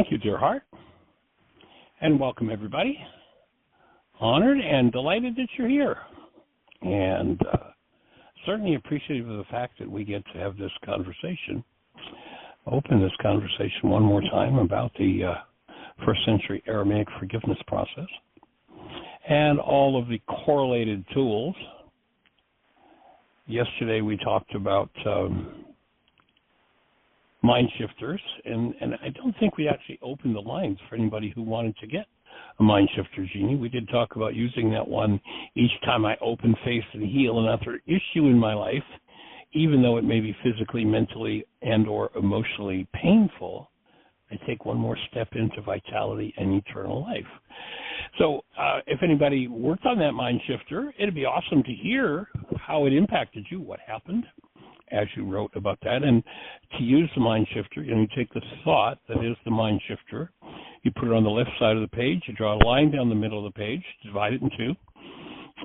Thank you, dear heart, and welcome everybody. Honored and delighted that you're here, and certainly appreciative of the fact that we get to have this conversation, open this conversation one more time about the first century Aramaic forgiveness process and all of the correlated tools. Yesterday we talked about MindShifters, and I don't think we actually opened the lines for anybody who wanted to get a MindShifter, Jeannie. We did talk about using that one each time I open, face, and heal another issue in my life, even though it may be physically, mentally, and or emotionally painful. I take one more step into vitality and eternal life. So if anybody worked on that MindShifter, it'd be awesome to hear how it impacted you, what happened as you wrote about that. And to use the MindShifter, you take the thought that is the MindShifter, you put it on the left side of the page, you draw a line down the middle of the page, divide it in two,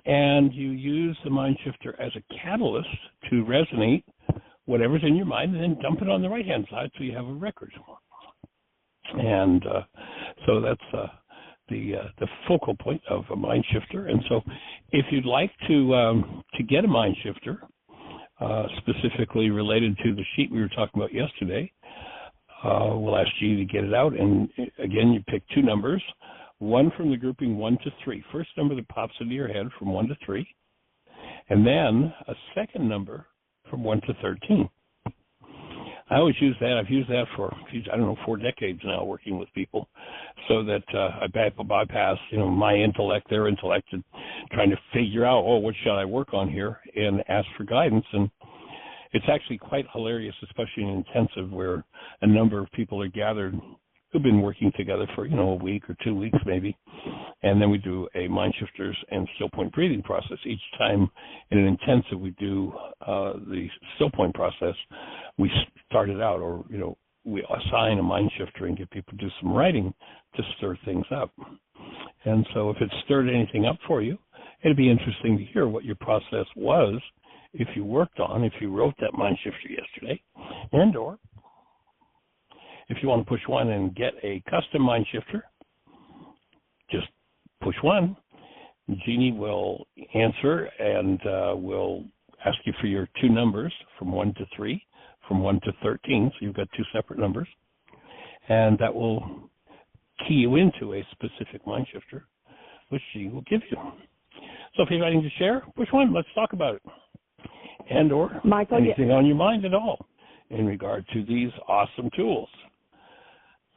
and you use the MindShifter as a catalyst to resonate whatever's in your mind and then dump it on the right-hand side so you have a record. And so that's the focal point of a MindShifter. And so if you'd like to get a MindShifter, specifically related to the sheet we were talking about yesterday, we'll ask you to get it out. And again, you pick two numbers, one from the grouping 1 to 3. First number that pops into your head from 1 to 3, and then a second number from 1 to 13. I always use that. I've used that for, 4 decades now, working with people, so that I bypass, my intellect, their intellect, and trying to figure out, what should I work on here, and ask for guidance. And it's actually quite hilarious, especially in intensive, where a number of people are gathered who've been working together for, a week or 2 weeks maybe, and then we do a MindShifters and stillpoint breathing process. Each time in an intensive we do the stillpoint process, we start it out, or, we assign a MindShifter and get people to do some writing to stir things up. And so if it stirred anything up for you, it'd be interesting to hear what your process was if you wrote that MindShifter yesterday, and or if you want to push one and get a custom MindShifter, just push one. Jeannie will answer and will ask you for your two numbers from 1 to 3, from 1 to 13, so you've got two separate numbers, and that will key you into a specific MindShifter, which she will give you. So if you have anything to share, push one. Let's talk about it. And or Michael, anything on your mind at all in regard to these awesome tools.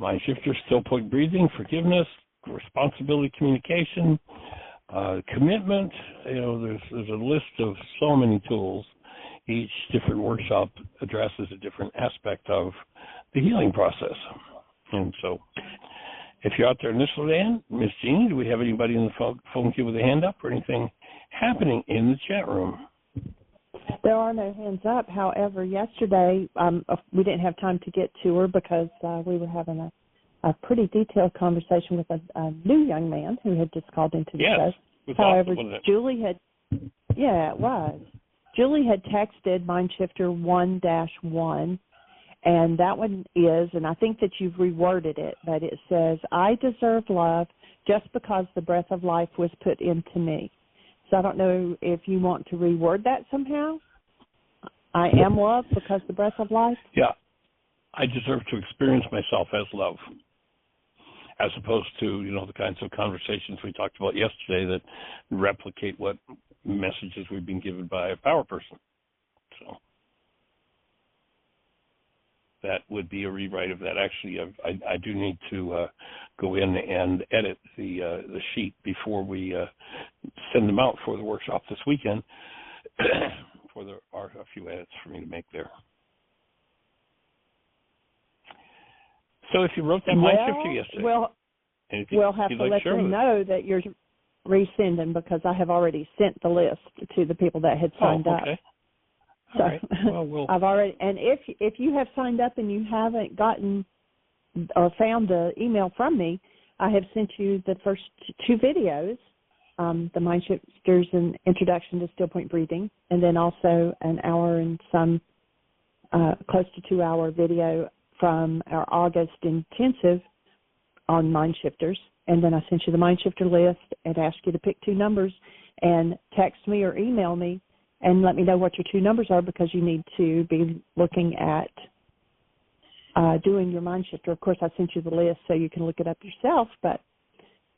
MindShifter, stillpoint breathing, forgiveness, responsibility communication, commitment. There's a list of so many tools. Each different workshop addresses a different aspect of the healing process. And so if you're out there listening, Miss Jeannie, do we have anybody in the phone queue with a hand up or anything happening in the chat room? There are no hands up. However, yesterday we didn't have time to get to her because we were having a pretty detailed conversation with a new young man who had just called into the show. However, awesome, Julie had, it was. Julie had texted MindShifter 1-1, and that one is, and I think that you've reworded it, but it says, I deserve love just because the breath of life was put into me. So I don't know if you want to reword that somehow. I am love because the breath of life? Yeah. I deserve to experience myself as love, as opposed to, the kinds of conversations we talked about yesterday that replicate what messages we've been given by a power person. So that would be a rewrite of that. Actually, I do need to go in and edit the sheet before we send them out for the workshop this weekend. There are a few edits for me to make there. So if you wrote that MindShifter yesterday, we'll have to let them know that you're resending, because I have already sent the list to the people that had signed up. All right. Well, I've already, and if you have signed up and you haven't gotten or found the email from me, I have sent you the first two videos, the MindShifters and Introduction to Stillpoint Breathing, and then also an hour and some close to 2 hour video from our August intensive on MindShifters, and then I sent you the MindShifter list and asked you to pick 2 numbers and text me or email me and let me know what your 2 numbers are, because you need to be looking at doing your MindShifter. Of course, I sent you the list so you can look it up yourself, but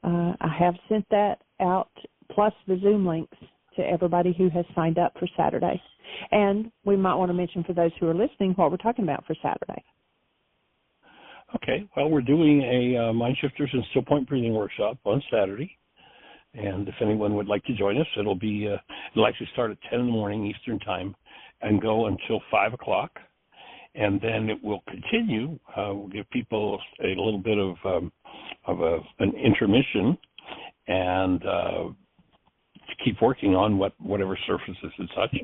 I have sent that out, plus the Zoom links to everybody who has signed up for Saturday. And we might want to mention for those who are listening what we're talking about for Saturday. Okay. Well, we're doing a MindShifters and Stillpoint Breathing Workshop on Saturday. And if anyone would like to join us, it'll actually start at 10 in the morning Eastern Time and go until 5 o'clock. And then it will continue. We'll give people a little bit of an intermission and to keep working on whatever surfaces and such.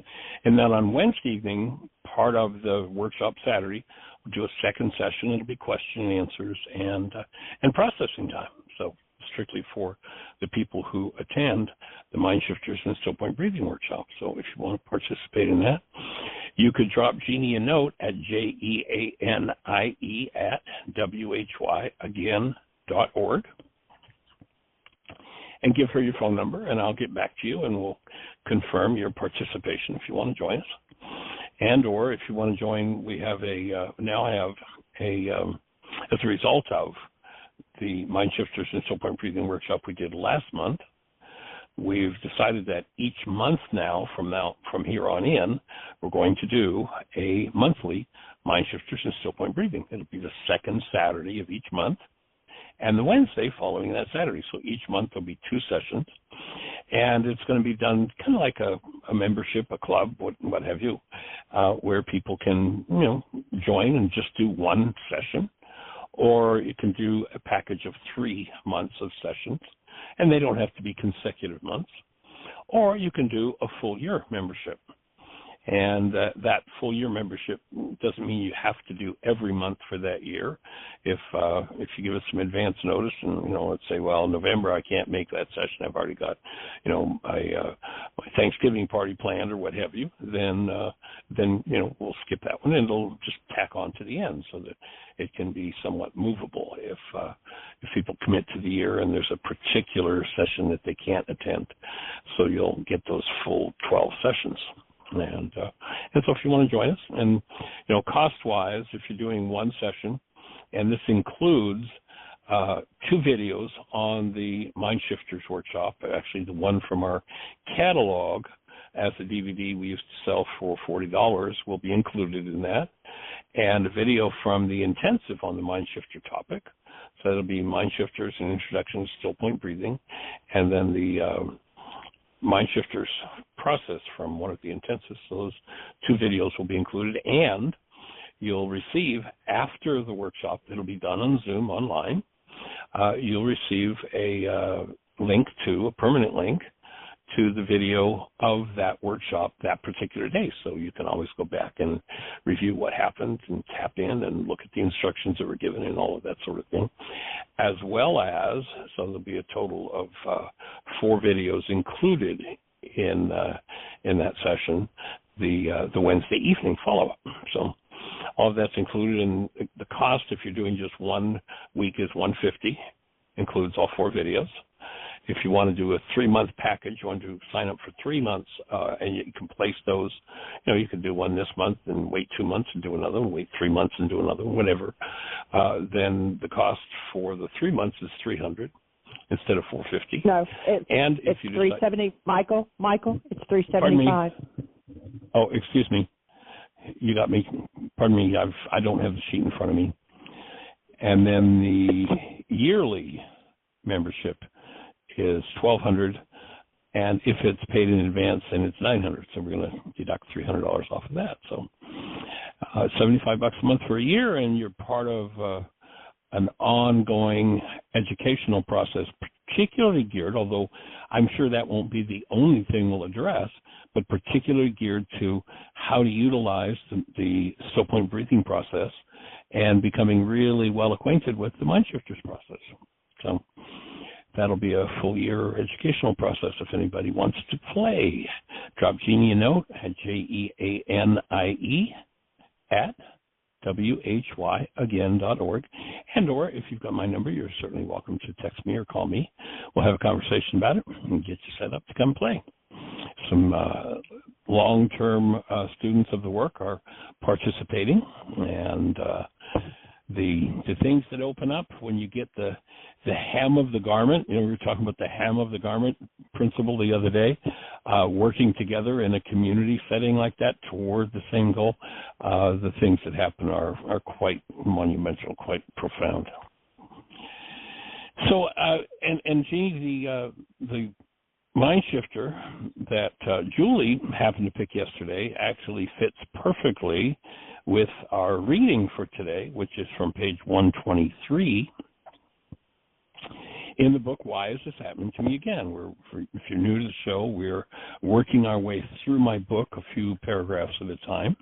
And then on Wednesday evening, part of the workshop Saturday, we'll do a second session. It'll be question and answers and processing time. So strictly for the people who attend the MindShifters and Stillpoint Breathing Workshop. So if you want to participate in that, you could drop Jeannie a note at JEANIE@WHYagain.org and give her your phone number, and I'll get back to you, and we'll confirm your participation if you want to join us. And or if you want to join, we have as a result of the MindShifters and Stillpoint Breathing Workshop we did last month, we've decided that each month from here on in, we're going to do a monthly MindShifters and Stillpoint Breathing. It'll be the second Saturday of each month and the Wednesday following that Saturday. So each month there'll be 2 sessions, and it's going to be done kind of like a membership, a club, what have you, where people can, join and just do 1 session. Or you can do a package of 3 months of sessions, and they don't have to be consecutive months. Or you can do a full year membership. And that full year membership doesn't mean you have to do every month for that year. If you give us some advance notice and, let's say, well, November I can't make that session, I've already got, my Thanksgiving party planned or what have you, then we'll skip that one and it'll just tack on to the end so that it can be somewhat movable if people commit to the year and there's a particular session that they can't attend. So you'll get those full 12 sessions. And so if you want to join us, and cost-wise, if you're doing 1 session, and this includes 2 videos on the MindShifters workshop, actually the one from our catalog as a DVD we used to sell for $40 will be included in that, and a video from the intensive on the MindShifter topic. So it'll be MindShifters, an introduction to Stillpoint Breathing, and then the MindShifters process from one of the intensives. So those 2 videos will be included, and you'll receive, after the workshop, it'll be done on Zoom online, you'll receive a permanent link to the video of that workshop that particular day. So you can always go back and review what happened and tap in and look at the instructions that were given and all of that sort of thing. As well as, so there'll be a total of 4 videos included in that session, the Wednesday evening follow-up. So all of that's included, and the cost, if you're doing just 1 week, is $150, includes all 4 videos. If you want to do a 3-month package, you want to sign up for 3 months, and you can place those. You can do one this month and wait 2 months and do another one, wait 3 months and do another one, whatever. Then the cost for the 3 months is $300 instead of $450. No, it's $370. Michael, it's $375. Oh, excuse me. You got me. Pardon me. I don't have the sheet in front of me. And then the yearly membership is $1,200, and if it's paid in advance, then it's $900. So we're going to deduct $300 off of that. So $75 a month for a year, and you're part of an ongoing educational process, particularly geared, although I'm sure that won't be the only thing we'll address, but particularly geared to how to utilize the Stillpoint breathing process and becoming really well acquainted with the MindShifters process. So that'll be a full year educational process if anybody wants to play. Drop Jeannie a note at JEANIE whyagain.org. And or if you've got my number, you're certainly welcome to text me or call me. We'll have a conversation about it and get you set up to come play. Some long-term students of the work are participating, and the things that open up when you get the hem of the garment. We were talking about the hem of the garment principle the other day, working together in a community setting like that toward the same goal. The things that happen are quite monumental, quite profound. So, and Jeannie, the MindShifter that Julie happened to pick yesterday actually fits perfectly with our reading for today, which is from page 123 in the book, Why Is This Happening to Me Again? If you're new to the show, we're working our way through my book a few paragraphs at a time.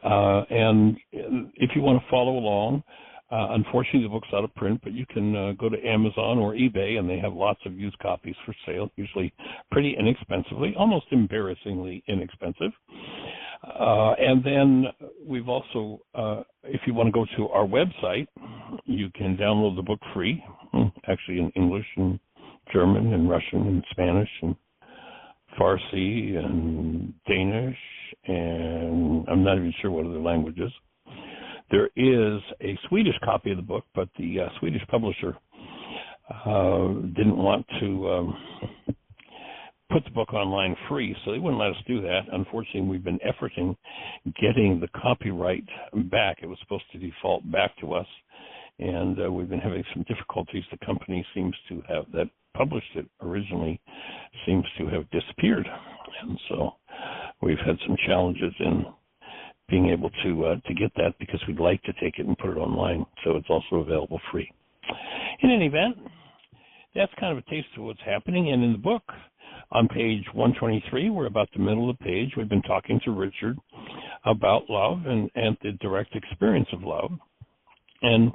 And if you want to follow along, unfortunately, the book's out of print, but you can go to Amazon or eBay, and they have lots of used copies for sale, usually pretty inexpensively, almost embarrassingly inexpensive. And then we've also, if you want to go to our website, you can download the book free, actually in English and German and Russian and Spanish and Farsi and Danish, and I'm not even sure what other languages. There is a Swedish copy of the book, but the Swedish publisher didn't want to put the book online free, so they wouldn't let us do that. Unfortunately, we've been efforting getting the copyright back. It was supposed to default back to us, and we've been having some difficulties. The company seems to have, that published it originally, seems to have disappeared, and so we've had some challenges in being able to get that, because we'd like to take it and put it online, so it's also available free. In any event, that's kind of a taste of what's happening. And in the book, on page 123, we're about the middle of the page. We've been talking to Richard about love and the direct experience of love. And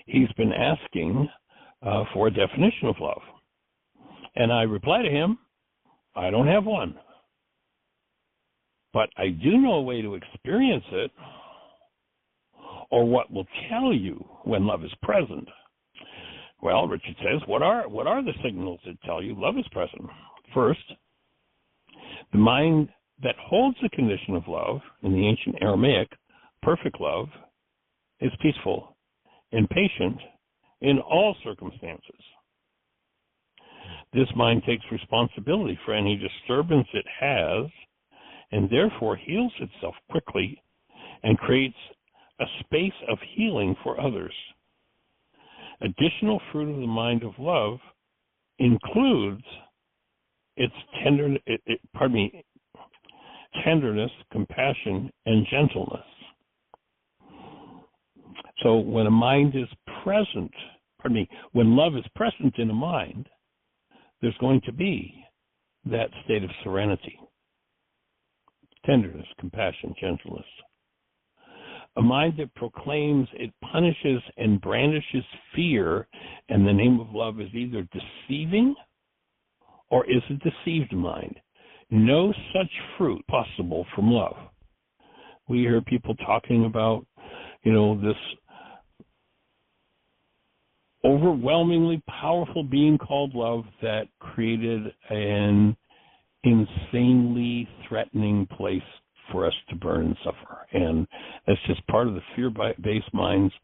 he's been asking for a definition of love. And I reply to him, I don't have one. But I do know a way to experience it, or what will tell you when love is present. Well, Richard says, what are the signals that tell you love is present? First, the mind that holds the condition of love, in the ancient Aramaic, perfect love, is peaceful and patient in all circumstances. This mind takes responsibility for any disturbance it has, and therefore heals itself quickly and creates a space of healing for others. Additional fruit of the mind of love includes its tenderness, compassion, and gentleness. So when a mind is present, when love is present in a mind, there's going to be that state of serenity. Tenderness, compassion, gentleness. A mind that proclaims it punishes and brandishes fear in the name of love is either deceiving or is a deceived mind. No such fruit possible from love. We hear people talking about, this overwhelmingly powerful being called love that created an insanely threatening place for us to burn and suffer. And that's just part of the fear-based mind's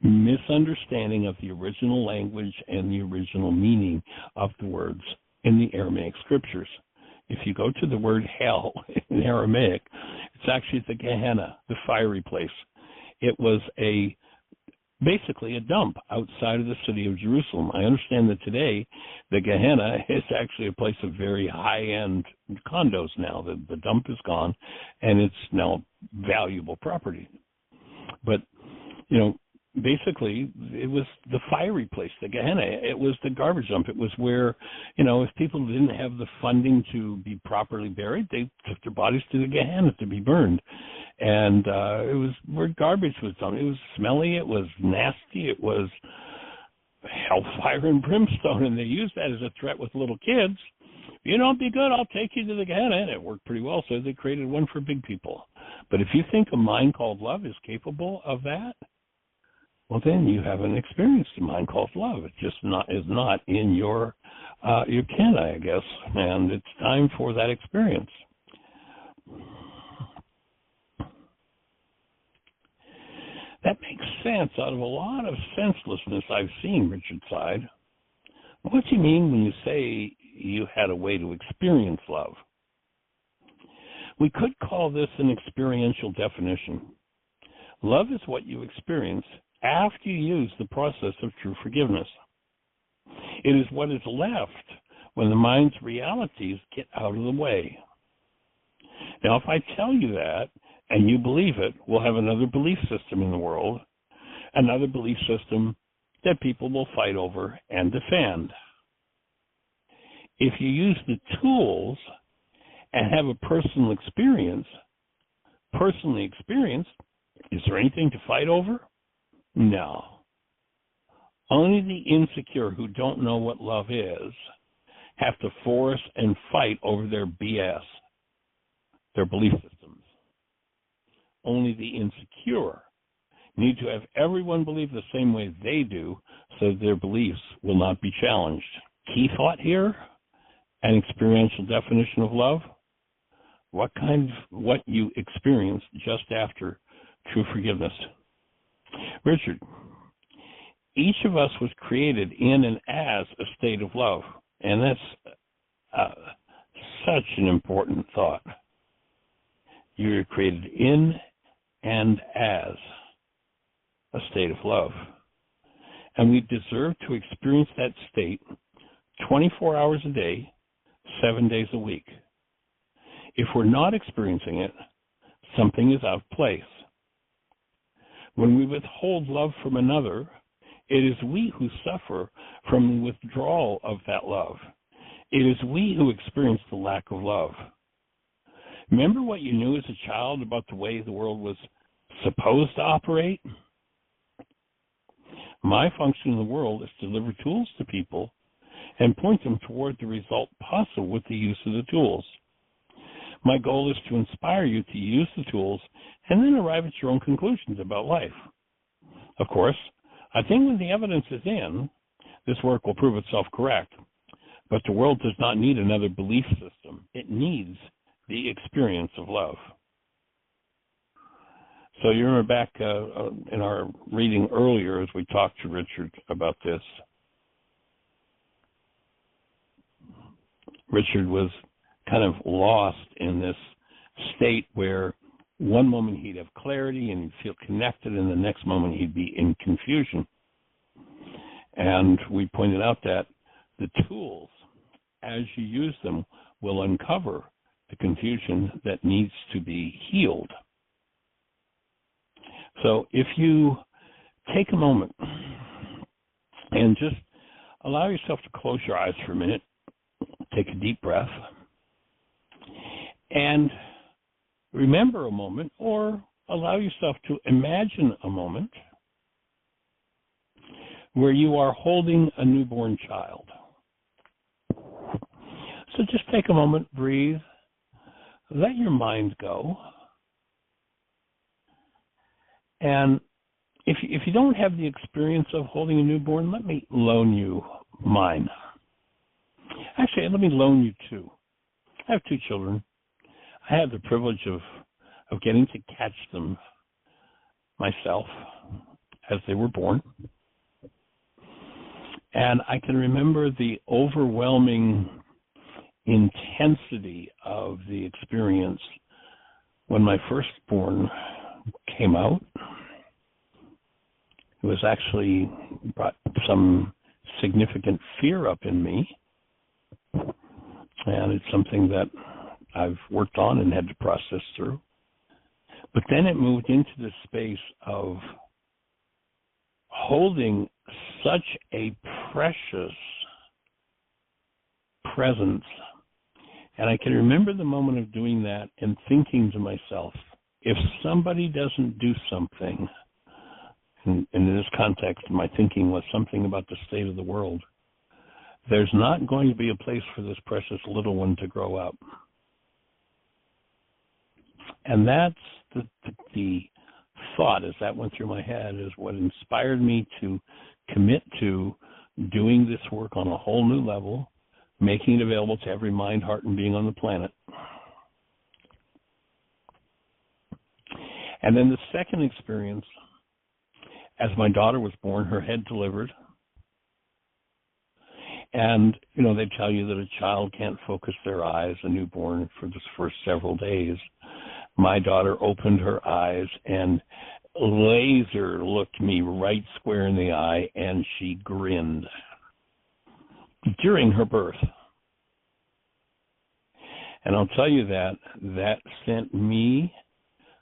misunderstanding of the original language and the original meaning of the words in the Aramaic scriptures. If you go to the word hell in Aramaic, it's actually the Gehenna, the fiery place. It was basically a dump outside of the city of Jerusalem. I understand that today the Gehenna is actually a place of very high-end condos now. The dump is gone, and it's now valuable property. But, basically it was the fiery place, the Gehenna. It was the garbage dump. It was where, if people didn't have the funding to be properly buried, they took their bodies to the Gehenna to be burned. And it was where garbage was dumped. It was smelly. It was nasty. It was hellfire and brimstone. And they used that as a threat with little kids. If you don't be good, I'll take you to the Gehenna. And it worked pretty well. So they created one for big people. But if you think a mind called love is capable of that, well, then you haven't experienced a mind called love. It just is not in your ken, I guess, and it's time for that experience. That makes sense out of a lot of senselessness I've seen, Richard sighed. What do you mean when you say you had a way to experience love? We could call this an experiential definition. Love is what you experience after you use the process of true forgiveness. It is what is left when the mind's realities get out of the way. Now, if I tell you that, and you believe it, we'll have another belief system in the world, another belief system that people will fight over and defend. If you use the tools and have a personally experienced, is there anything to fight over? No. Only the insecure who don't know what love is have to force and fight over their BS, their belief systems. Only the insecure need to have everyone believe the same way they do so that their beliefs will not be challenged. Key thought here, an experiential definition of love, what you experience just after true forgiveness. Richard, each of us was created in and as a state of love, and that's such an important thought. You were created in and as a state of love, and we deserve to experience that state 24 hours a day, 7 days a week. If we're not experiencing it, something is out of place. When we withhold love from another, it is we who suffer from the withdrawal of that love. It is we who experience the lack of love. Remember what you knew as a child about the way the world was supposed to operate? My function in the world is to deliver tools to people and point them toward the result possible with the use of the tools. My goal is to inspire you to use the tools and then arrive at your own conclusions about life. Of course, I think when the evidence is in, this work will prove itself correct. But the world does not need another belief system. It needs the experience of love. So you remember back in our reading earlier as we talked to Richard about this, Richard was kind of lost in this state where one moment he'd have clarity and he'd feel connected, and the next moment he'd be in confusion. And we pointed out that the tools, as you use them, will uncover the confusion that needs to be healed. So if you take a moment and just allow yourself to close your eyes for a minute, take a deep breath, and remember a moment, or allow yourself to imagine a moment where you are holding a newborn child. So just take a moment, breathe, let your mind go. And if you don't have the experience of holding a newborn, let me loan you mine. Actually, let me loan you two. I have two children. I had the privilege of getting to catch them myself as they were born. And I can remember the overwhelming intensity of the experience when my firstborn came out. It was actually brought some significant fear up in me. And it's something that I've worked on and had to process through. But then it moved into the space of holding such a precious presence. And I can remember the moment of doing that and thinking to myself, if somebody doesn't do something, and in this context, my thinking was something about the state of the world, there's not going to be a place for this precious little one to grow up. And that's the the thought as that went through my head is what inspired me to commit to doing this work on a whole new level, making it available to every mind, heart, and being on the planet. And then the second experience, as my daughter was born, her head delivered. And, they tell you that a child can't focus their eyes, a newborn, for the first several days. My daughter opened her eyes and laser looked me right square in the eye, and she grinned during her birth. And I'll tell you that sent me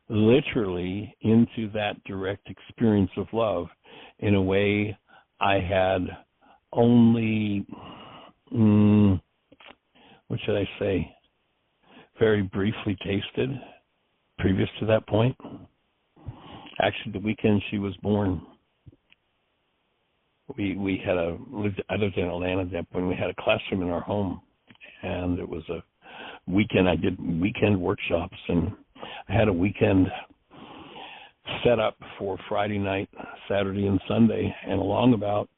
literally into that direct experience of love in a way I had only, what should I say, very briefly tasted previous to that point. Actually, the weekend she was born, we had I lived in Atlanta at that point. We had a classroom in our home, and it was a weekend. I did weekend workshops, and I had a weekend set up for Friday night, Saturday, and Sunday, and along about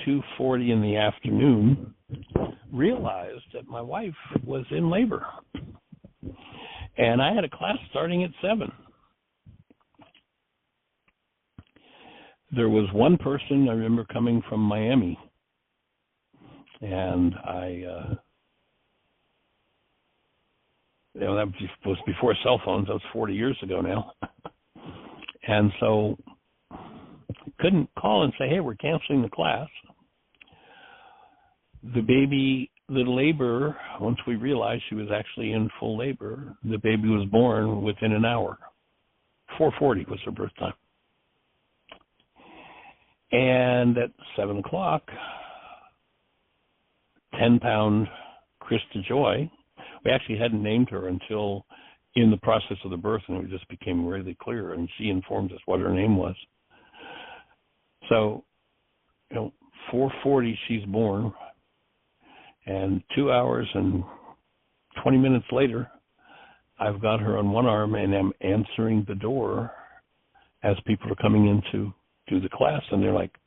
2:40 in the afternoon, realized that my wife was in labor. And I had a class starting at 7. There was one person I remember coming from Miami, and that was before cell phones. That was 40 years ago now. And so couldn't call and say, hey, we're canceling the class. The labor, once we realized she was actually in full labor, the baby was born within an hour. 4:40 was her birth time. And at 7 o'clock, 10-pound Krista Joy, we actually hadn't named her until in the process of the birth, and it just became really clear, and she informed us what her name was. So, 4:40 she's born, and 2 hours and 20 minutes later, I've got her on one arm and I'm answering the door as people are coming in to do the class, and they're like,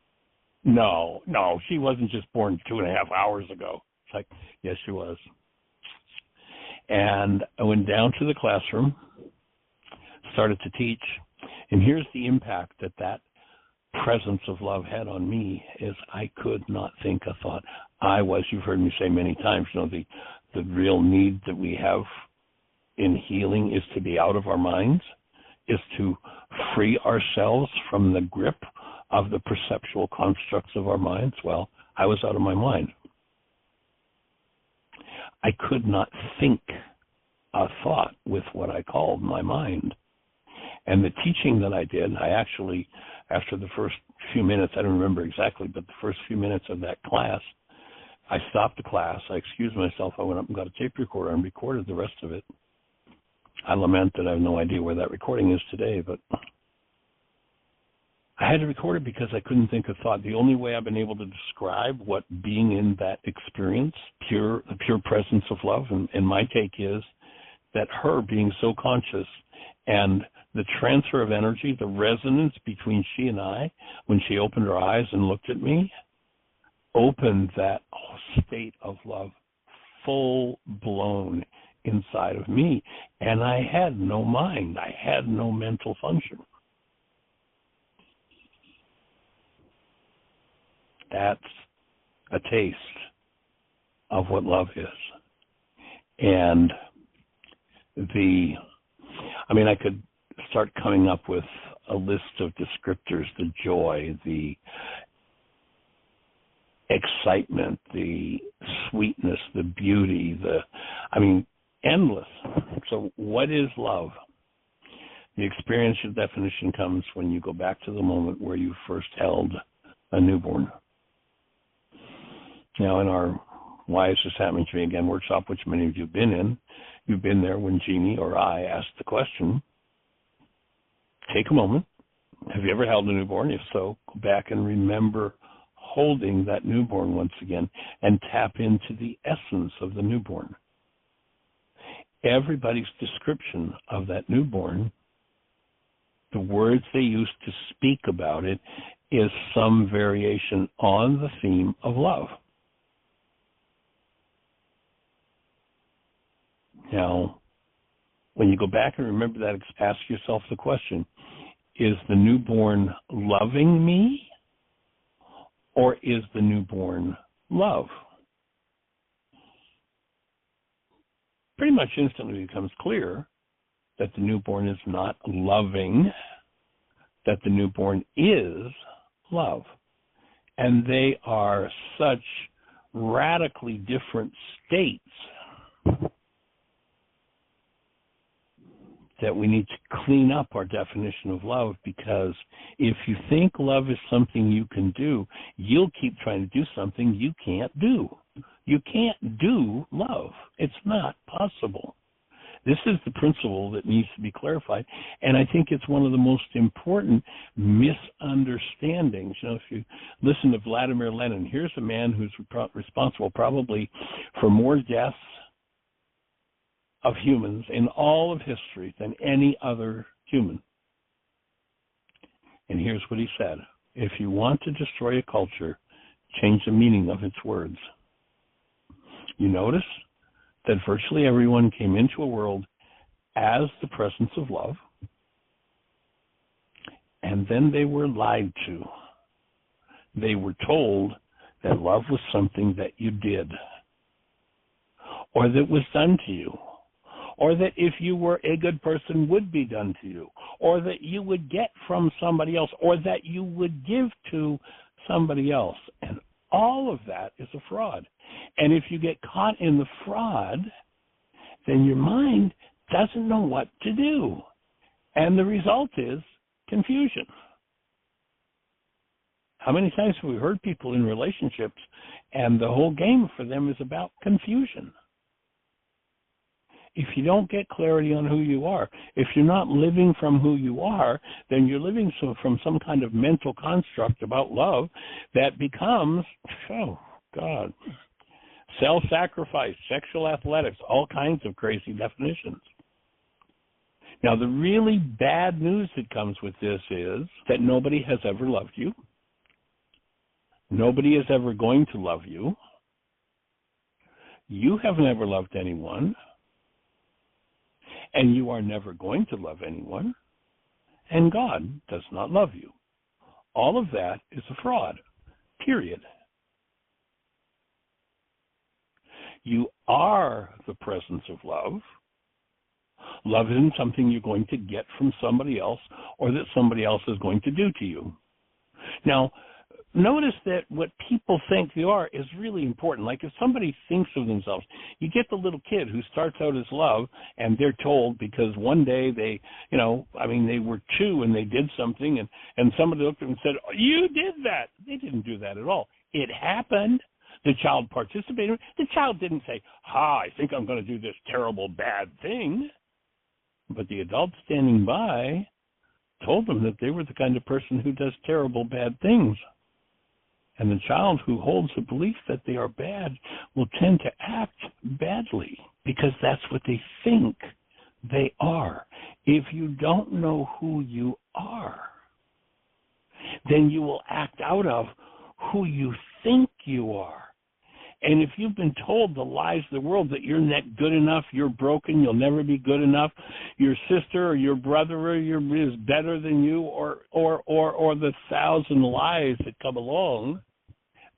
no, she wasn't just born 2.5 hours ago. It's like, yes, she was. And I went down to the classroom, started to teach, and here's the impact that presence of love had on me is I could not think a thought. You've heard me say many times, the real need that we have in healing is to be out of our minds, is to free ourselves from the grip of the perceptual constructs of our minds. Well, I was out of my mind. I could not think a thought with what I called my mind. And the teaching that I did, I actually, after the first few minutes, I don't remember exactly, but the first few minutes of that class, I stopped the class, I excused myself, I went up and got a tape recorder and recorded the rest of it. I lament that I have no idea where that recording is today, but I had to record it because I couldn't think of thought. The only way I've been able to describe what being in that experience, the pure presence of love, and my take is that her being so conscious and the transfer of energy, the resonance between she and I, when she opened her eyes and looked at me, opened that state of love full blown inside of me. And I had no mind. I had no mental function. That's a taste of what love is. And I could start coming up with a list of descriptors, the joy, the excitement, the sweetness, the beauty, endless. So what is love? The experiential definition comes when you go back to the moment where you first held a newborn. Now, in our Why Is This Happening to Me Again workshop, which many of you have been in, you've been there when Jeannie or I asked the question. Take a moment. Have you ever held a newborn? If so, go back and remember holding that newborn once again and tap into the essence of the newborn. Everybody's description of that newborn The words they use to speak about it is some variation on the theme of love. Now, when you go back and remember that, ask yourself the question, is the newborn loving me, or is the newborn love? Pretty much instantly becomes clear that the newborn is not loving, that the newborn is love. And they are such radically different states that we need to clean up our definition of love, because if you think love is something you can do, you'll keep trying to do something you can't do. You can't do love. It's not possible. This is the principle that needs to be clarified, and I think it's one of the most important misunderstandings. You know, if you listen to Vladimir Lenin, here's a man who's responsible probably for more deaths of humans in all of history than any other human. And here's what he said: if you want to destroy a culture, change the meaning of its words. You notice that virtually everyone came into a world as the presence of love, and then they were lied to. They were told that love was something that you did, or that was done to you, or that if you were a good person would be done to you, or that you would get from somebody else, or that you would give to somebody else. And all of that is a fraud. And if you get caught in the fraud, then your mind doesn't know what to do. And the result is confusion. How many times have we heard people in relationships and the whole game for them is about confusion? If you don't get clarity on who you are, if you're not living from who you are, then you're living from some kind of mental construct about love that becomes, oh, God, self-sacrifice, sexual athletics, all kinds of crazy definitions. Now, the really bad news that comes with this is that nobody has ever loved you. Nobody is ever going to love you. You have never loved anyone. And you are never going to love anyone, and God does not love you. All of that is a fraud, period. You are the presence of love. Love isn't something you're going to get from somebody else or that somebody else is going to do to you. Now, notice that what people think they are is really important. Like if somebody thinks of themselves, you get the little kid who starts out as love, and they're told because one day they were 2 and they did something, and somebody looked at them and said, oh, you did that. They didn't do that at all. It happened. The child participated. The child didn't say, I think I'm going to do this terrible bad thing. But the adult standing by told them that they were the kind of person who does terrible bad things. And the child who holds the belief that they are bad will tend to act badly because that's what they think they are. If you don't know who you are, then you will act out of who you think you are. And if you've been told the lies of the world that you're not good enough, you're broken, you'll never be good enough, your sister or your brother is better than you, or the 1,000 lies that come along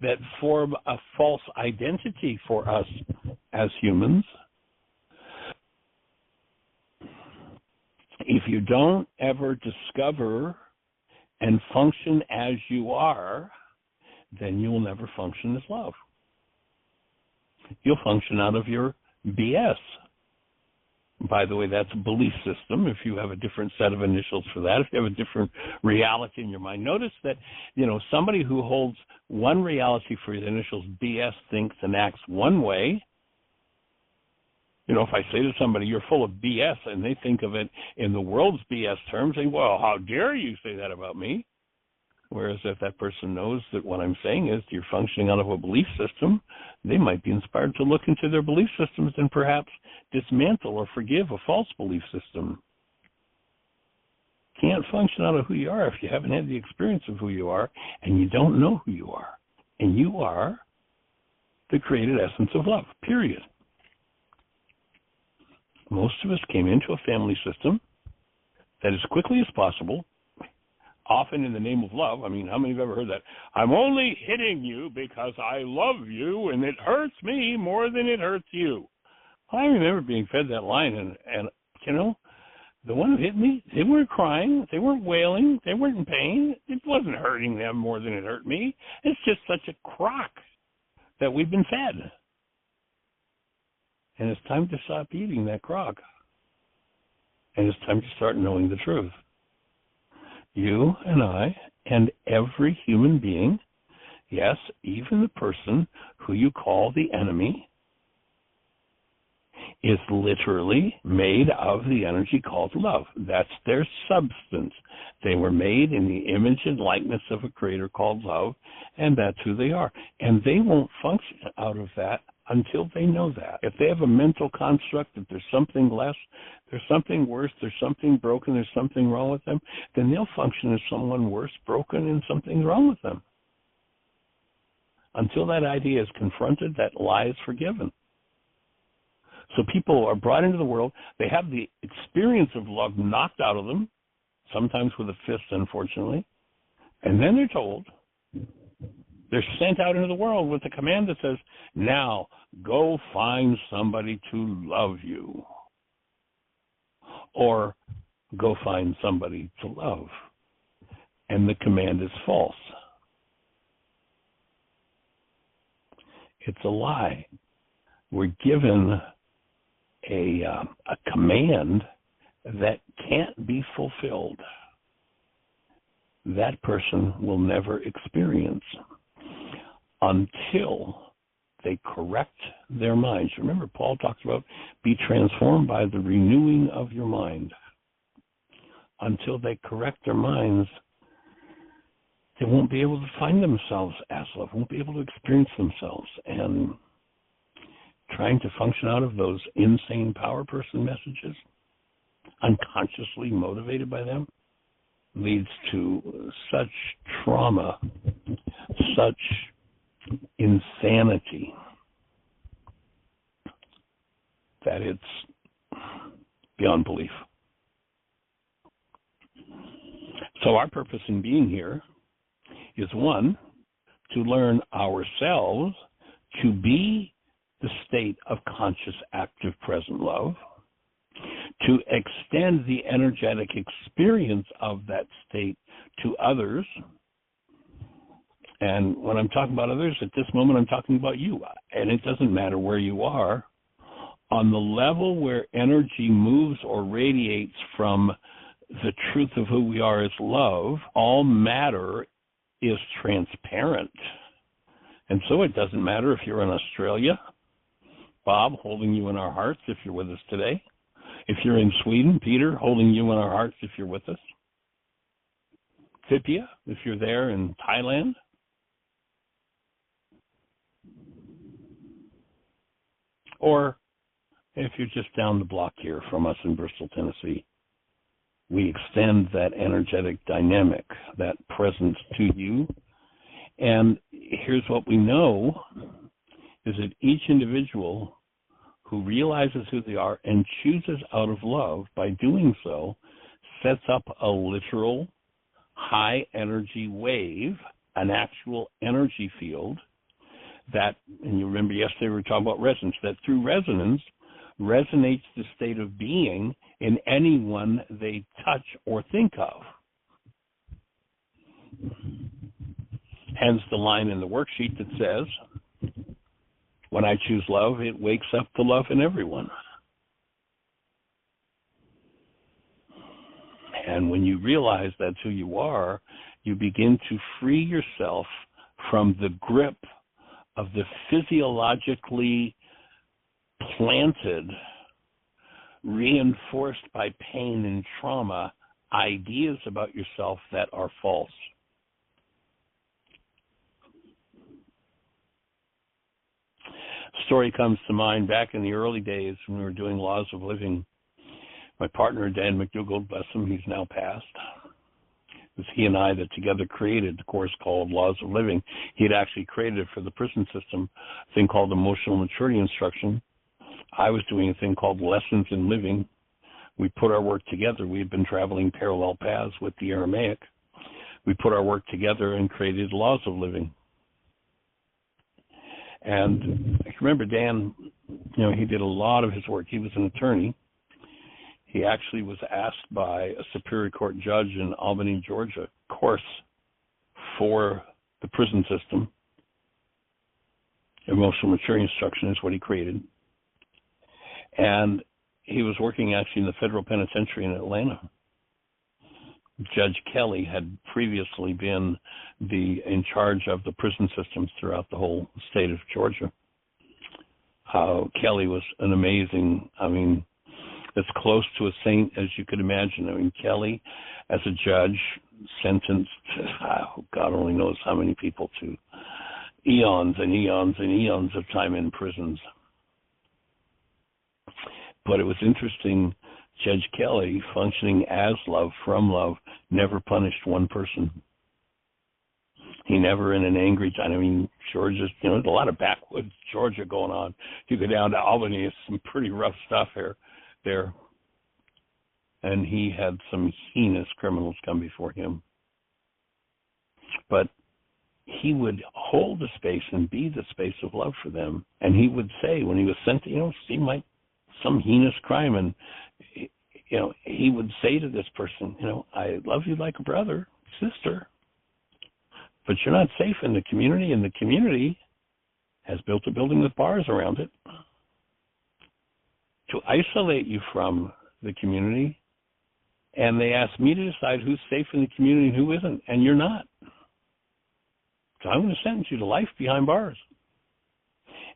that form a false identity for us as humans, if you don't ever discover and function as you are, then you will never function as love. You'll function out of your BS. By the way, that's a belief system. If you have a different set of initials for that, if you have a different reality in your mind, notice that, somebody who holds one reality for the initials BS thinks and acts one way. If I say to somebody, you're full of BS, and they think of it in the world's BS terms, they say, well, how dare you say that about me? Whereas if that person knows that what I'm saying is you're functioning out of a belief system, they might be inspired to look into their belief systems and perhaps dismantle or forgive a false belief system. can't function out of who you are if you haven't had the experience of who you are, and you don't know who you are. And you are the created essence of love, period. Most of us came into a family system that as quickly as possible, often in the name of love. I mean, how many have ever heard that? I'm only hitting you because I love you and it hurts me more than it hurts you. I remember being fed that line, and you know, the one who hit me, they weren't crying, they weren't wailing, they weren't in pain. It wasn't hurting them more than it hurt me. It's just such a crock that we've been fed. And it's time to stop eating that crock. And it's time to start knowing the truth. You and I and every human being, yes, even the person who you call the enemy, is literally made of the energy called love. That's their substance. They were made in the image and likeness of a creator called love, and that's who they are. And they won't function out of that until they know that. If they have a mental construct that there's something less, there's something worse, there's something broken, there's something wrong with them, then they'll function as someone worse, broken, and something's wrong with them. Until that idea is confronted, that lie is forgiven. So people are brought into the world, they have the experience of love knocked out of them, sometimes with a fist, unfortunately, and then they're told, they're sent out into the world with a command that says, now go find somebody to love you. Or go find somebody to love. And the command is false. It's a lie. We're given a command that can't be fulfilled. That person will never experience until they correct their minds. Remember, Paul talks about be transformed by the renewing of your mind. Until they correct their minds, they won't be able to find themselves as love, won't be able to experience themselves. And trying to function out of those insane power person messages, unconsciously motivated by them, leads to such trauma, such insanity, that it's beyond belief. So our purpose in being here is, one, to learn ourselves to be the state of conscious, active, present love, to extend the energetic experience of that state to others. And when I'm talking about others, at this moment I'm talking about you. And it doesn't matter where you are. On the level where energy moves or radiates from the truth of who we are as love, all matter is transparent. And so it doesn't matter if you're in Australia, Bob, holding you in our hearts if you're with us today. If you're in Sweden, Peter, holding you in our hearts if you're with us. Fipia, if you're there in Thailand. Or if you're just down the block here from us in Bristol, Tennessee, we extend that energetic dynamic, that presence to you. And here's what we know, is that each individual who realizes who they are and chooses out of love, by doing so, sets up a literal high energy wave, an actual energy field that, and you remember yesterday we were talking about resonance, that through resonance resonates the state of being in anyone they touch or think of. Hence the line in the worksheet that says, when I choose love, it wakes up the love in everyone. And when you realize that's who you are, you begin to free yourself from the grip of the physiologically planted, reinforced by pain and trauma, ideas about yourself that are false. Story comes to mind back in the early days when we were doing Laws of Living. My partner, Dan McDougall, bless him, he's now passed. It was he and I that together created the course called Laws of Living. He had actually created it for the prison system, a thing called Emotional Maturity Instruction. I was doing a thing called Lessons in Living. We put our work together. We had been traveling parallel paths with the Aramaic. We put our work together and created Laws of Living. And I remember Dan, he did a lot of his work. He was an attorney. He actually was asked by a Superior Court judge in Albany, Georgia, course for the prison system. Emotional Maturity Instruction is what he created. And he was working actually in the federal penitentiary in Atlanta. Judge Kelly had previously been in charge of the prison systems throughout the whole state of Georgia. Kelly was an amazing, as close to a saint as you could imagine. Kelly, as a judge, sentenced, God only knows how many people to eons and eons and eons of time in prisons. But it was interesting, Judge Kelly, functioning as love, from love, never punished one person. He never in an angry time. Georgia's, there's a lot of backwoods Georgia going on. You go down to Albany, it's some pretty rough stuff there. And he had some heinous criminals come before him. But he would hold the space and be the space of love for them. And he would say, when he was sent to, seem like some heinous crime, and he would say to this person, I love you like a brother, sister, but you're not safe in the community, and the community has built a building with bars around it to isolate you from the community, and they asked me to decide who's safe in the community and who isn't, and you're not. So I'm going to sentence you to life behind bars.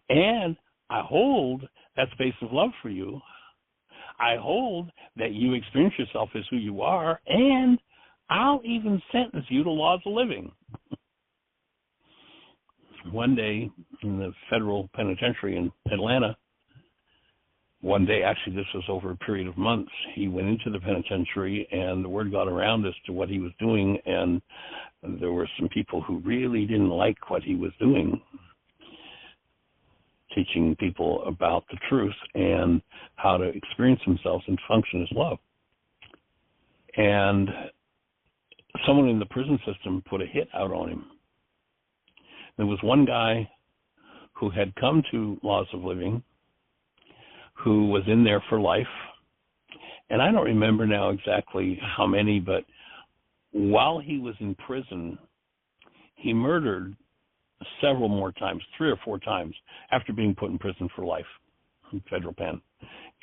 And I hold that space of love for you. I hold that you experience yourself as who you are, and I'll even sentence you to Laws of Living. One day in the federal penitentiary in Atlanta, actually this was over a period of months, he went into the penitentiary and the word got around as to what he was doing, and there were some people who really didn't like what he was doing, teaching people about the truth and how to experience themselves and function as love. And someone in the prison system put a hit out on him. There was one guy who had come to Laws of Living who was in there for life. And I don't remember now exactly how many, but while he was in prison, he murdered several more times, 3 or 4 times, after being put in prison for life, in federal pen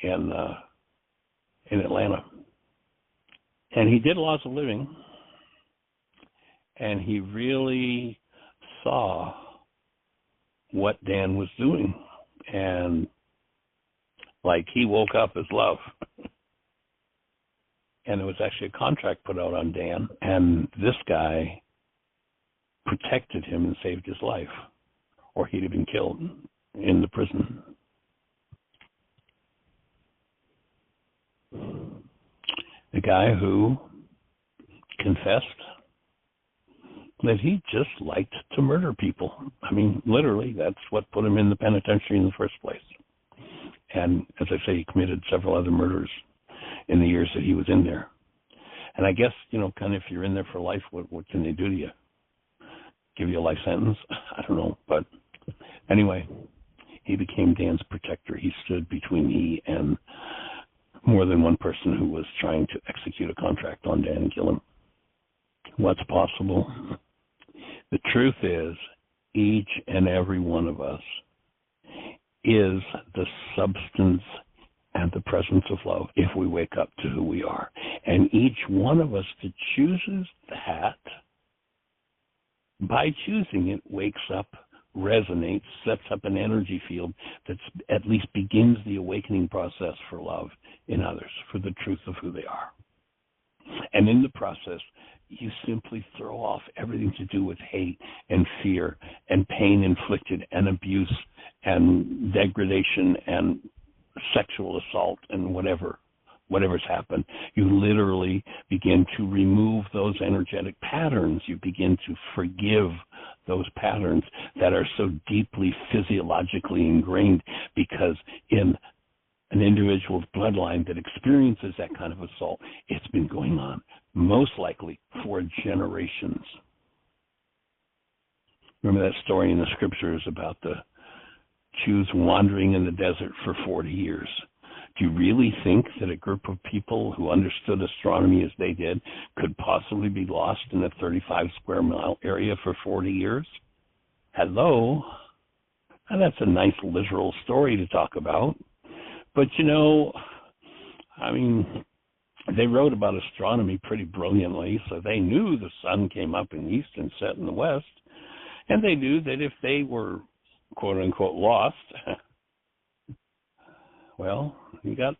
in Atlanta. And he did Laws of Living, and he really saw what Dan was doing, and he woke up as love. And there was actually a contract put out on Dan, and this guy protected him and saved his life, or he'd have been killed in the prison. The guy who confessed that he just liked to murder people. Literally, that's what put him in the penitentiary in the first place. And as I say, he committed several other murders in the years that he was in there. And I guess, if you're in there for life, what can they do to you? Give you a life sentence? I don't know. But anyway, he became Dan's protector. He stood between he and more than one person who was trying to execute a contract on Dan and kill him. What's possible? The truth is, each and every one of us is the substance and the presence of love if we wake up to who we are. And each one of us that chooses that, by choosing it, wakes up, resonates, sets up an energy field that at least begins the awakening process for love in others, for the truth of who they are. And in the process, you simply throw off everything to do with hate and fear and pain inflicted and abuse and degradation and sexual assault and whatever whatever's happened. You literally begin to remove those energetic patterns. You begin to forgive those patterns that are so deeply physiologically ingrained, because in an individual's bloodline that experiences that kind of assault, it's been going on most likely for generations. Remember that story in the scriptures about the Jews wandering in the desert for 40 years? Do you really think that a group of people who understood astronomy as they did could possibly be lost in a 35 square mile area for 40 years? Hello? Now, that's a nice literal story to talk about. But, they wrote about astronomy pretty brilliantly, so they knew the sun came up in the east and set in the west. And they knew that if they were, quote-unquote, lost, well, you got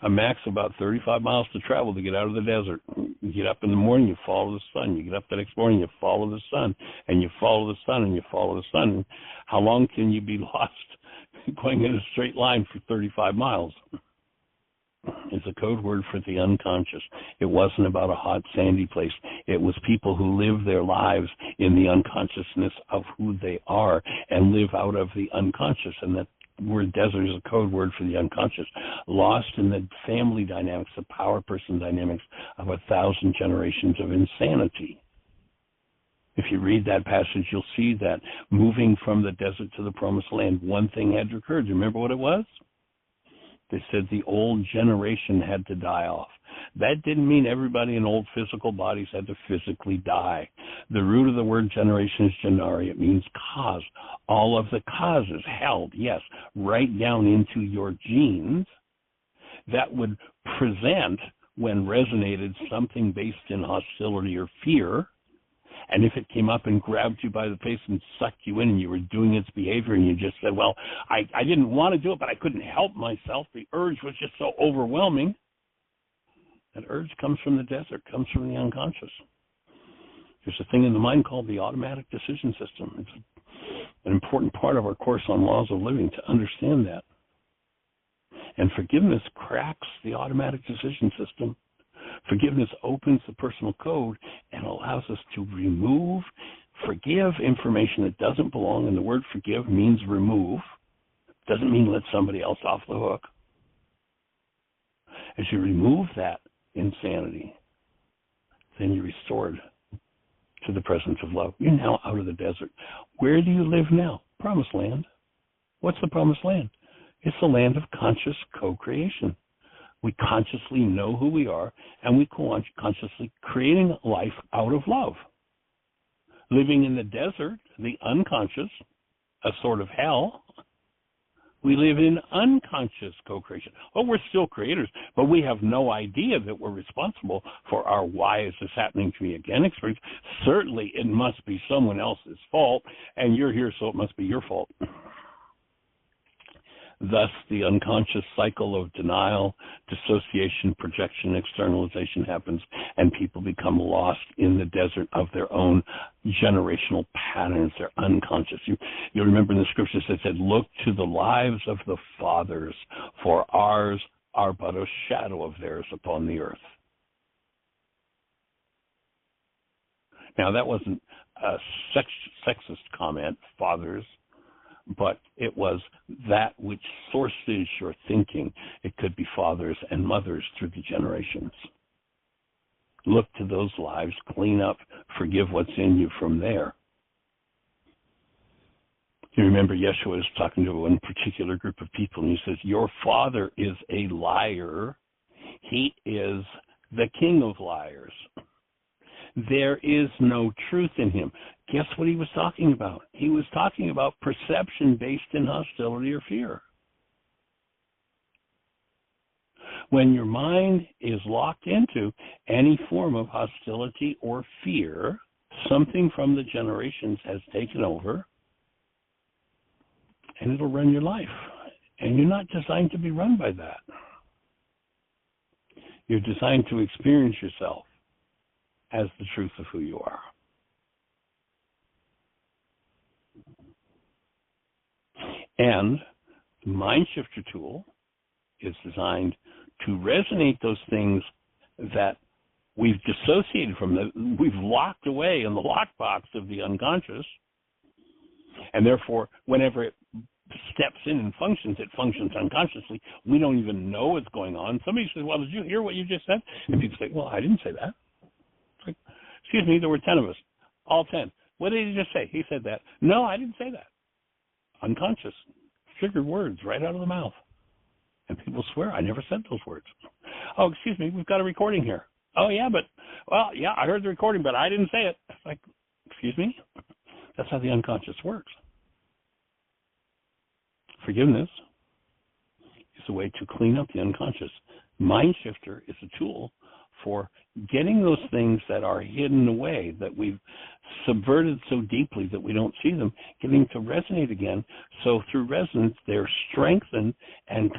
a max of about 35 miles to travel to get out of the desert. You get up in the morning, you follow the sun. You get up the next morning, you follow the sun. And you follow the sun, and you follow the sun. How long can you be lost going in a straight line for 35 miles? It's a code word for the unconscious. It wasn't about a hot, sandy place. It was people who live their lives in the unconsciousness of who they are and live out of the unconscious. And that word desert is a code word for the unconscious. Lost in the family dynamics, the power person dynamics of 1,000 generations of insanity. If you read that passage, you'll see that moving from the desert to the promised land, one thing had to occur. Do you remember what it was? They said the old generation had to die off. That didn't mean everybody in old physical bodies had to physically die. The root of the word generation is genari. It means cause. All of the causes held, yes, right down into your genes that would present, when resonated, something based in hostility or fear. And if it came up and grabbed you by the face and sucked you in and you were doing its behavior and you just said, well, I didn't want to do it, but I couldn't help myself. The urge was just so overwhelming. That urge comes from the desert, comes from the unconscious. There's a thing in the mind called the automatic decision system. It's an important part of our course on laws of living to understand that. And forgiveness cracks the automatic decision system. Forgiveness opens the personal code and allows us to remove, forgive information that doesn't belong. And the word forgive means remove. Doesn't mean let somebody else off the hook. As you remove that insanity, then you're restored to the presence of love. You're now out of the desert. Where do you live now? Promised land. What's the promised land? It's the land of conscious co-creation. We consciously know who we are, and we consciously creating life out of love. Living in the desert, the unconscious, a sort of hell, we live in unconscious co-creation. Well, we're still creators, but we have no idea that we're responsible for our why is this happening to me again experience. Certainly, it must be someone else's fault, and you're here, so it must be your fault. Thus, the unconscious cycle of denial, dissociation, projection, externalization happens, and people become lost in the desert of their own generational patterns. They're unconscious. You remember in the scriptures that said, look to the lives of the fathers, for ours are but a shadow of theirs upon the earth. Now, that wasn't a sexist comment, fathers, but it was that which sources your thinking. It could be fathers and mothers through the generations. Look to those lives, clean up, forgive what's in you from there. You remember Yeshua is talking to one particular group of people, and he says, your father is a liar. He is the king of liars. There is no truth in him. Guess what he was talking about? He was talking about perception based in hostility or fear. When your mind is locked into any form of hostility or fear, something from the generations has taken over, and it'll run your life. And you're not designed to be run by that. You're designed to experience yourself as the truth of who you are. And the MindShifter tool is designed to resonate those things that we've dissociated from, that we've locked away in the lockbox of the unconscious, and therefore whenever it steps in and functions, it functions unconsciously. We don't even know what's going on. Somebody says, well, did you hear what you just said? And people say, well, I didn't say that. It's like, excuse me, there were 10 of us, all 10. What did he just say? He said that. No, I didn't say that. Unconscious, triggered words right out of the mouth. And people swear, I never said those words. Oh, excuse me, we've got a recording here. Oh, yeah, I heard the recording, but I didn't say it. It's like, excuse me? That's how the unconscious works. Forgiveness is a way to clean up the unconscious. MindShifter is a tool for getting those things that are hidden away, that we've subverted so deeply that we don't see them, getting to resonate again. So through resonance, they're strengthened and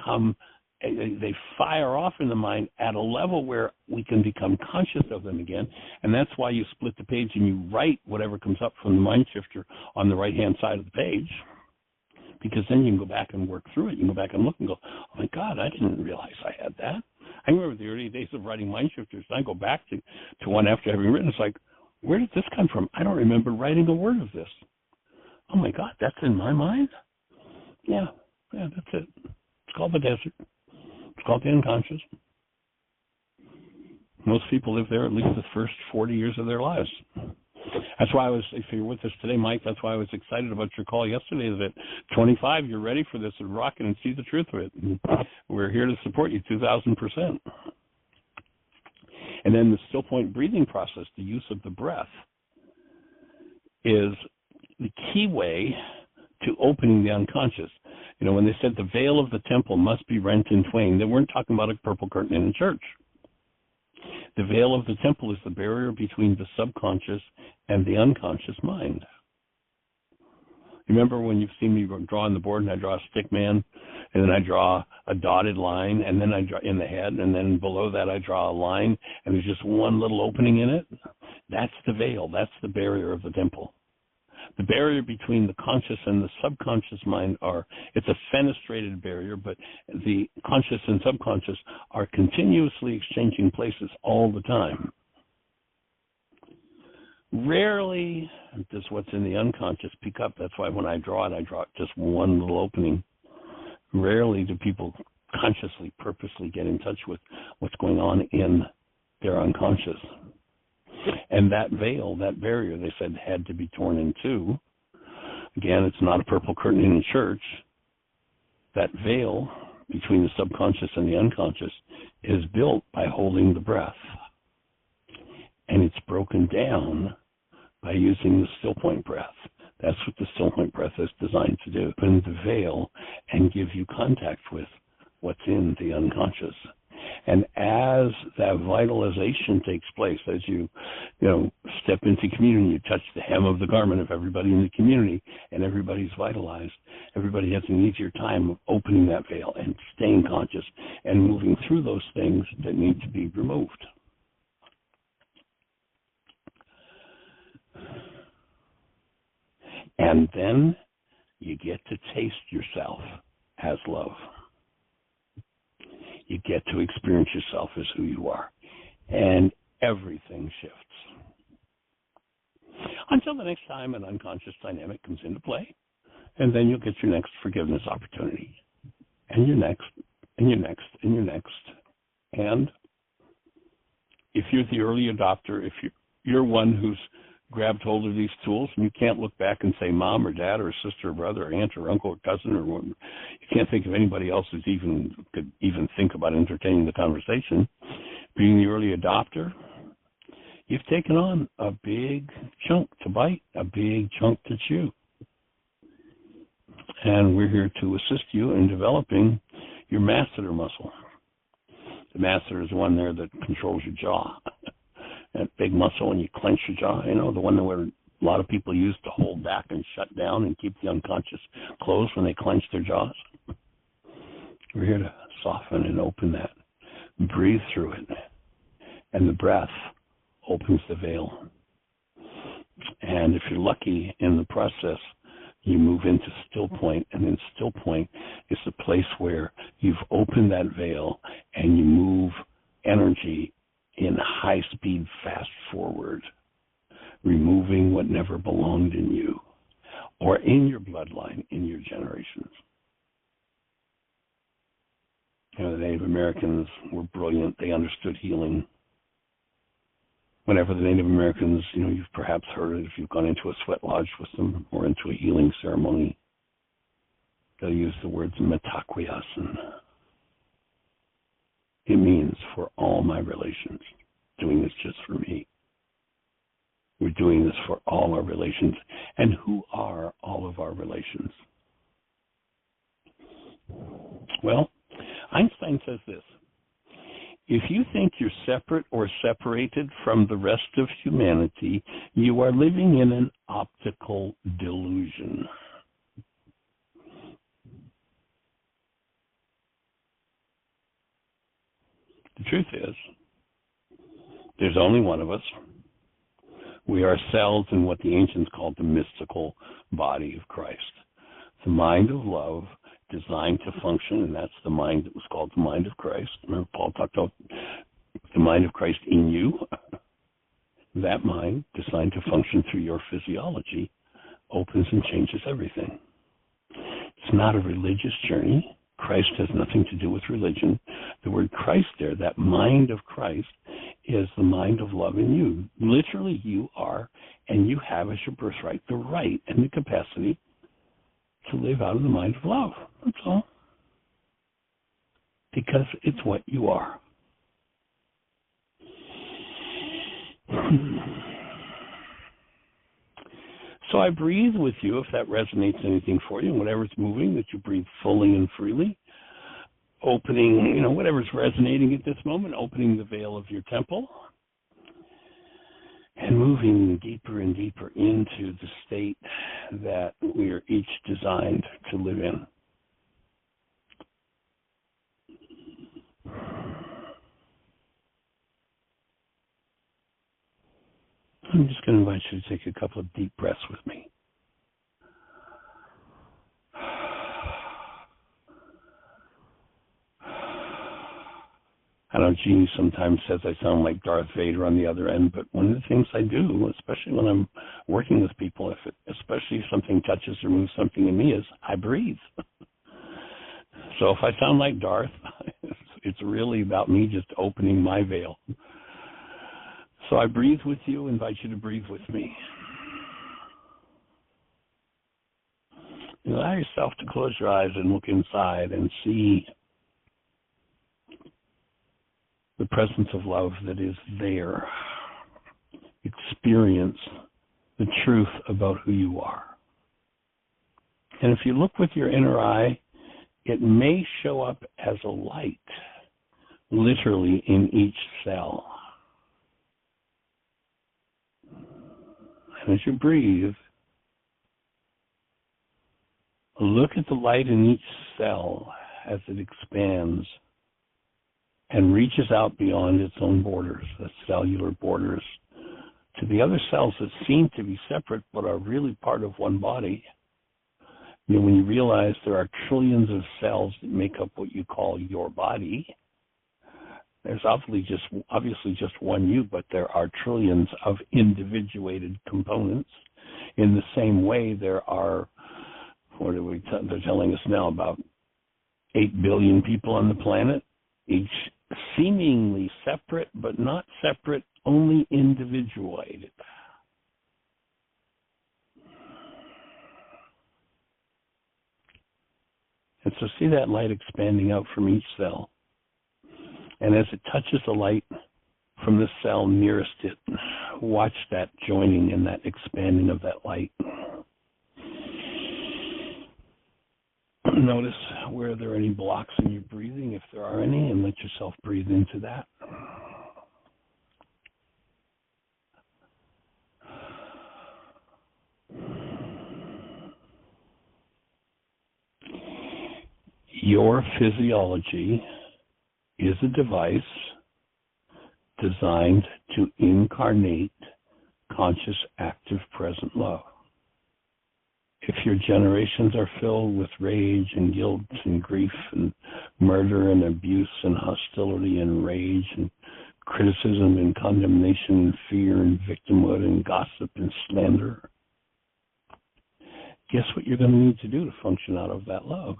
they fire off in the mind at a level where we can become conscious of them again. And that's why you split the page and you write whatever comes up from the MindShifter on the right-hand side of the page, because then you can go back and work through it. You can go back and look and go, oh, my God, I didn't realize I had that. I remember the early days of writing MindShifters, and I go back to one after having written. It's like, where did this come from? I don't remember writing a word of this. Oh, my God, that's in my mind? Yeah, that's it. It's called the desert. It's called the unconscious. Most people live there at least the first 40 years of their lives. That's why if you're with us today, Mike, that's why I was excited about your call yesterday, that at 25, you're ready for this and rock it and see the truth of it. And we're here to support you 2,000%. And then the stillpoint breathing process, the use of the breath, is the key way to opening the unconscious. You know, when they said the veil of the temple must be rent in twain, they weren't talking about a purple curtain in a church. The veil of the temple is the barrier between the subconscious and the unconscious mind. Remember when you've seen me draw on the board and I draw a stick man, and then I draw a dotted line, and then I draw in the head, and then below that I draw a line, and there's just one little opening in it? That's the veil. That's the barrier of the temple. The barrier between the conscious and the subconscious mind it's a fenestrated barrier, but the conscious and subconscious are continuously exchanging places all the time. Rarely does what's in the unconscious pick up. That's why when I draw it just one little opening. Rarely do people consciously, purposely get in touch with what's going on in their unconscious. And that veil, that barrier, they said, had to be torn in two. Again, it's not a purple curtain in a church. That veil between the subconscious and the unconscious is built by holding the breath. And it's broken down by using the stillpoint breath. That's what the stillpoint breath is designed to do. Open the veil and give you contact with what's in the unconscious. And as that vitalization takes place, as you step into community, you touch the hem of the garment of everybody in the community, and everybody's vitalized. Everybody has an easier time of opening that veil and staying conscious and moving through those things that need to be removed. And then you get to taste yourself as love. You get to experience yourself as who you are. And everything shifts. Until the next time an unconscious dynamic comes into play. And then you'll get your next forgiveness opportunity. And your next, and your next, and your next. And if you're the early adopter, if you're one who's grabbed hold of these tools, and you can't look back and say mom or dad or sister or brother or aunt or uncle or cousin or you can't think of anybody else who could even think about entertaining the conversation. Being the early adopter, you've taken on a big chunk to bite, a big chunk to chew. And we're here to assist you in developing your masseter muscle. The masseter is the one there that controls your jaw. That big muscle when you clench your jaw, the one where a lot of people use to hold back and shut down and keep the unconscious closed when they clench their jaws. We're here to soften and open that. Breathe through it. And the breath opens the veil. And if you're lucky in the process, You move into stillpoint, and then stillpoint is the place where you've opened that veil and you move energy in high speed, fast forward, removing what never belonged in you or in your bloodline, in your generations. You know, the Native Americans were brilliant. They understood healing. Whenever the Native Americans, you know, you've perhaps heard it if you've gone into a sweat lodge with them or into a healing ceremony, they'll use the words metaquiasan. It means for all my relations, doing this just for me. We're doing this for all our relations. And who are all of our relations? Well, Einstein says this: if you think you're separate or separated from the rest of humanity, you are living in an optical delusion. The truth is, there's only one of us. We are cells in what the ancients called the mystical body of Christ. The mind of love designed to function, and that's the mind that was called the mind of Christ. Remember, Paul talked about the mind of Christ in you. That mind, designed to function through your physiology, opens and changes everything. It's not a religious journey. Christ has nothing to do with religion. The word Christ there, that mind of Christ, is the mind of love in you. Literally, you are, and you have as your birthright, the right and the capacity to live out of the mind of love. That's all. Because it's what you are. So I breathe with you, if that resonates anything for you, and whatever's moving, that you breathe fully and freely, opening, whatever's resonating at this moment, opening the veil of your temple, and moving deeper and deeper into the state that we are each designed to live in. I'm just going to invite you to take a couple of deep breaths with me. I know Jeannie sometimes says I sound like Darth Vader on the other end, but one of the things I do, especially when I'm working with people, especially if something touches or moves something in me, is I breathe. So if I sound like Darth, it's really about me just opening my veil. So I breathe with you, invite you to breathe with me. Allow yourself to close your eyes and look inside and see the presence of love that is there. Experience the truth about who you are. And if you look with your inner eye, it may show up as a light, literally in each cell. And as you breathe, look at the light in each cell as it expands and reaches out beyond its own borders, the cellular borders, to the other cells that seem to be separate but are really part of one body. When you realize there are trillions of cells that make up what you call your body, there's obviously just one you, but there are trillions of individuated components. In the same way, there are, they're telling us now, about 8 billion people on the planet, each seemingly separate, but not separate, only individuated. And so see that light expanding out from each cell. And as it touches the light from the cell nearest it, watch that joining and that expanding of that light. Notice where there are any blocks in your breathing, if there are any, and let yourself breathe into that. Your physiology is a device designed to incarnate conscious, active, present love. If your generations are filled with rage and guilt and grief and murder and abuse and hostility and rage and criticism and condemnation and fear and victimhood and gossip and slander, guess what you're going to need to do to function out of that love?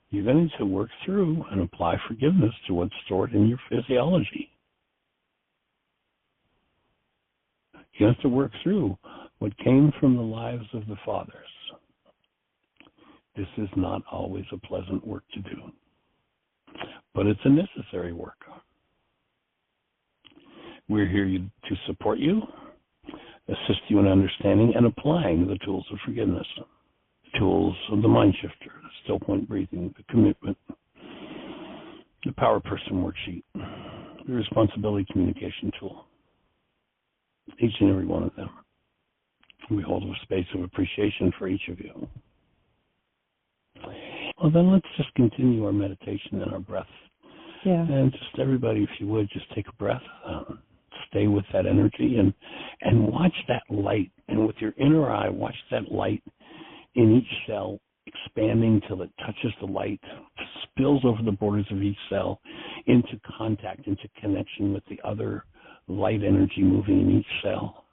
You're going to need to work through and apply forgiveness to what's stored in your physiology. You have to work through what came from the lives of the fathers. This is not always a pleasant work to do, but it's a necessary work. We're here to support you, assist you in understanding and applying the tools of forgiveness, the tools of the MindShifter, the stillpoint breathing, the commitment, the Power Person worksheet, the responsibility communication tool, each and every one of them. We hold a space of appreciation for each of you. Well, then let's just continue our meditation and our breath. Yeah. And just everybody, if you would, just take a breath, stay with that energy, and watch that light. And with your inner eye, watch that light in each cell expanding till it touches the light, spills over the borders of each cell into contact, into connection with the other light energy moving in each cell.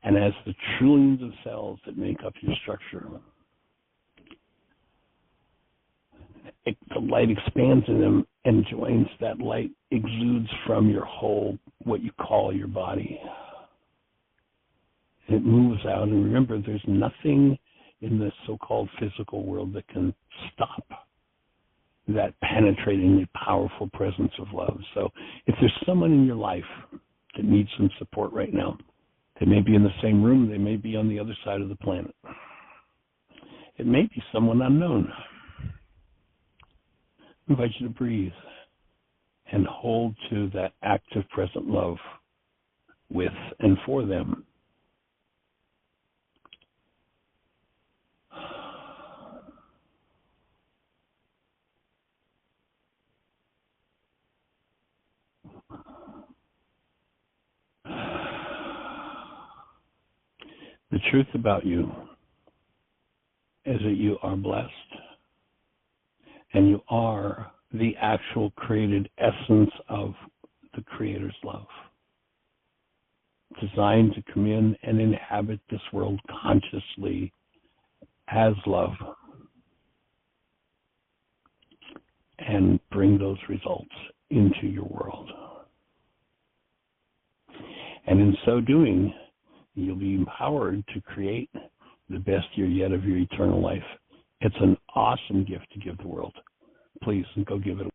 And as the trillions of cells that make up your structure, the light expands in them and joins that light, exudes from your whole, what you call your body. It moves out, and remember, there's nothing in the so-called physical world that can stop that penetratingly powerful presence of love. So if there's someone in your life that needs some support right now, they may be in the same room, they may be on the other side of the planet. It may be someone unknown. I invite you to breathe and hold to that active present love with and for them. The truth about you is that you are blessed, and you are the actual created essence of the Creator's love, designed to come in and inhabit this world consciously as love and bring those results into your world. And in so doing, you'll be empowered to create the best year yet of your eternal life. It's an awesome gift to give the world. Please go give it away.